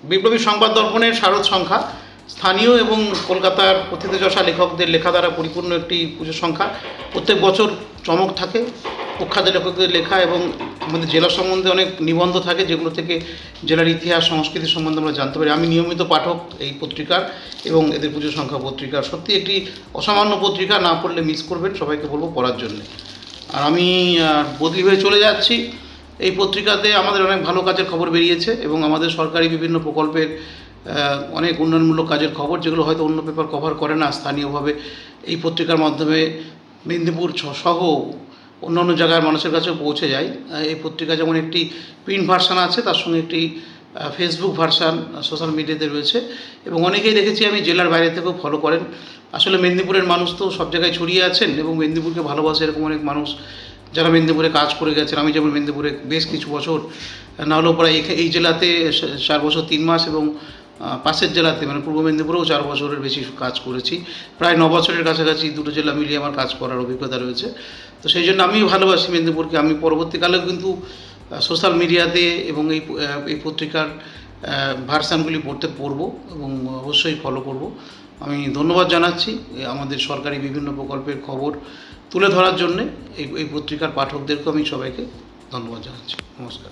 বিপ্লবী সংবাদ দর্পণের শারদ সংখ্যা স্থানীয় এবং কলকাতার প্রথিতযশা লেখকদের লেখা দ্বারা পরিপূর্ণ একটি পুজো সংখ্যা। প্রত্যেক বছর চমক থাকে, প্রখ্যাত লেখকদের লেখা এবং আমাদের জেলা সম্বন্ধে অনেক নিবন্ধ থাকে, যেগুলো থেকে জেলার ইতিহাস সংস্কৃতি সম্বন্ধে আমরা জানতে পারি। আমি নিয়মিত পাঠক এই পত্রিকার এবং এদের পুজো সংখ্যা পত্রিকার। সত্যি একটি অসামান্য পত্রিকা, না পড়লে মিস করবেন, সবাইকে বলবো পড়ার জন্যে। আর আমি বদলি হয়ে চলে যাচ্ছি। এই পত্রিকাতে আমাদের অনেক ভালো কাজের খবর বেরিয়েছে এবং আমাদের সরকারি বিভিন্ন প্রকল্পের অনেক উন্নয়নমূলক কাজের খবর, যেগুলো হয়তো অন্য পেপার কভার করে না, স্থানীয়ভাবে এই পত্রিকার মাধ্যমে মেদিনীপুর সহ অন্যান্য জায়গার মানুষের কাছেও পৌঁছে যায়। এই পত্রিকা যেমন একটি প্রিন্ট ভার্সান আছে, তার সঙ্গে একটি ফেসবুক ভার্সান সোশ্যাল মিডিয়াতে রয়েছে এবং অনেকেই দেখেছি আমি জেলার বাইরে থেকেও ফলো করেন। আসলে মেদিনীপুরের মানুষ তো সব জায়গায় ছড়িয়ে আছেন এবং মেদিনীপুরকে ভালোবাসে এরকম অনেক মানুষ যারা মেদিনীপুরে কাজ করে গেছেন। আমি যেমন মেদিনীপুরে বেশ কিছু বছর, না হলেও প্রায় এই জেলাতে 4 বছর 3 মাস এবং পাশের জেলাতে মানে পূর্ব মেদিনীপুরেও 4 বছরের বেশি কাজ করেছি। প্রায় 9 বছরের কাছাকাছি দুটো জেলা মিলিয়ে আমার কাজ করার অভিজ্ঞতা রয়েছে। তো সেই জন্য আমি ভালোবাসি মেদিনীপুরকে। আমি পরবর্তীকালেও কিন্তু সোশ্যাল মিডিয়াতে এবং এই পত্রিকার ভার্সানগুলি পড়বো এবং অবশ্যই ফলো করব। আমি ধন্যবাদ জানাচ্ছি আমাদের সরকারি বিভিন্ন প্রকল্পের খবর তুলে ধরার জন্যে এই পত্রিকার পাঠকদেরকেও আমি সবাইকে ধন্যবাদ জানাচ্ছি। নমস্কার।